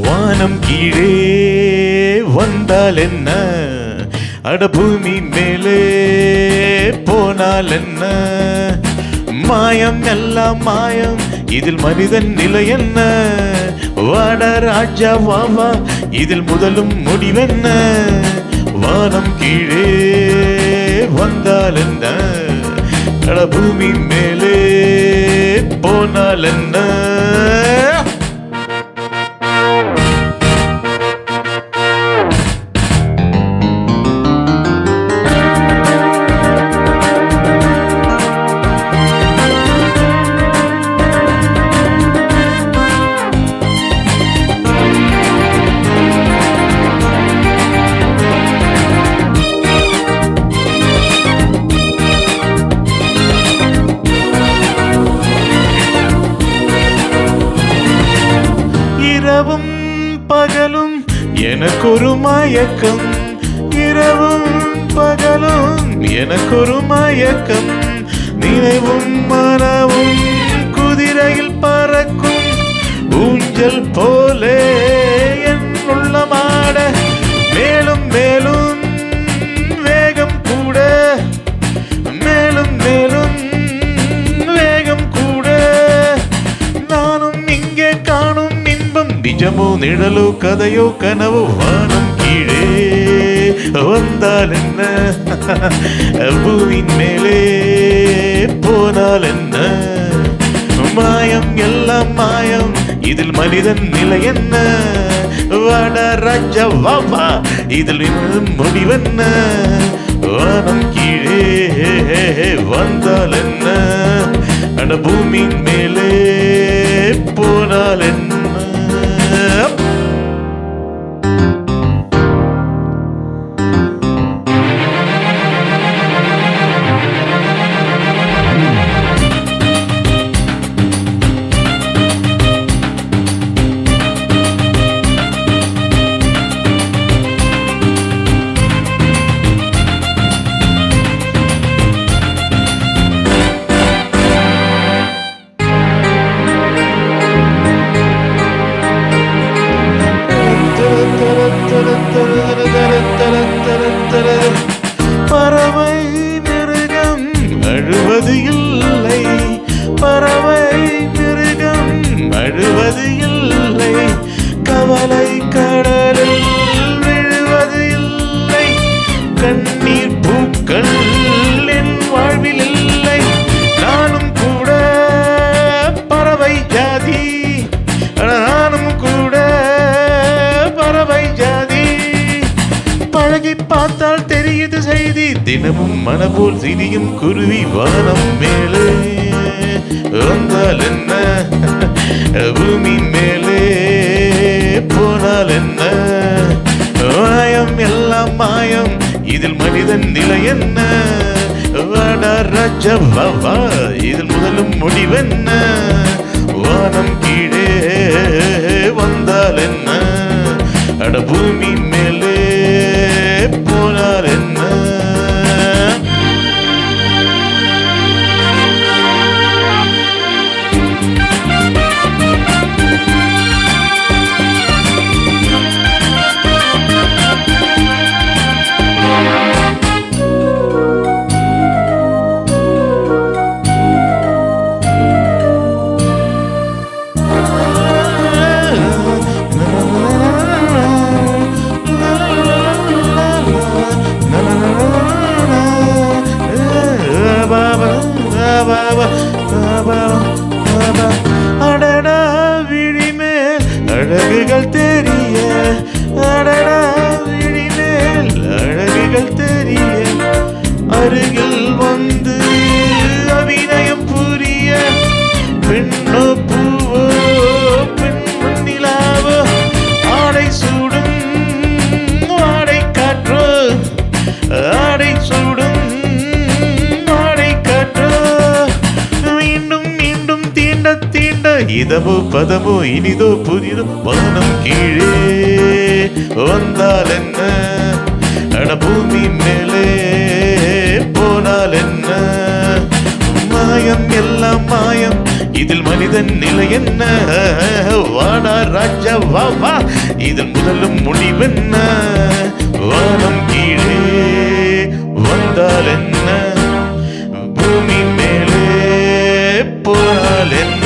வானம் கீழே வந்தால் என்ன, அட பூமி மேலே போனால் என்ன, மாயம் எல்லாம் மாயம், இதில் மனிதன் நிலை என்ன, வாட ராஜா வாவா, இதில் முதலும் முடிவென்ன, வானம் கீழே வந்தால் என்ன, அட பூமி மேலே போனால் என்ன. இரவும் பகலும் எனக்கொரு மயக்கம், இரவும் பகலும் எனக்கொரு மயக்கம், நினைவும் மனவும் குதிரையில் பறக்கும் ஊஞ்சல் போலே என் உள்ளமாட, மேலும் மேலும் வேகம் கூட, மேலும் மேலும் வேகம் கூட, நானும் இங்கே காணும் நிஜமோ நிழலோ கதையோ கனவோ, வானம் கீழே வந்தால் என்ன, பூவின் மேலே போனால் என்ன, மாயம் எல்லாம் மாயம், இதில் மனிதன் நிலை என்ன, வாட ராஜா வாவா, இதில் முடிவென்ன, வானம் கீழே வந்தால் என்ன, அட பூமியின் மேலே போனால் என்ன. பறவை மிருகம் அழுவது இல்லை, பறவை மிருகம் அழுவது இல்லை, கவலை கடலில் விழுவது இல்லை, கண்ணீர் பூக்கள் என் வாழ்வில் இல்லை, நானும் கூட பறவை ஜாதி, நானும் கூட பறவை ஜாதி, பழகி பார்த்தால் தெரியுது செய்தி, தினமும் மனபோல் சிரியும் குருவி, வானம் மேலே வந்தால் என்ன, பூமி மேலே போனால் என்ன, மாயம் எல்லாம் மாயம், இதில் மனிதன் நிலை என்ன, வாடா ராஜா வாவா, இதில் முதலும் முடிவென்ன, வானம் கீழே வந்தால் என்ன, அட பூமி மேலே போனால் என்ன. அடடா விழிமேல் அழகுகள் தெரிய, அடடா விழிமேல் அழகுகள் தெரிய, அருகில் வந்து அபிநயம் புரிய, பெண்ணோ பூவோ பெண் நிலாவோ, ஆடை சூடும் ஆடை காற்றோ, ஆடை சூடும் ஆடை காற்றோ, மீண்டும் மீண்டும் தீண்ட தீண்ட இதமோ பதமோ இனிதோ புதிதோ, வானம் கீழே வந்தால் என்ன, அட பூமி மேலே போனால் என்ன, மாயம் எல்லாம் மாயம், இதில் மனிதன் நிலை என்ன, வாடா ராஜா வா வா, இதில் முதலும் முடிவென்ன, வானம் கீழே வந்தால் என்ன, பூமி மேலே போனால் என்ன.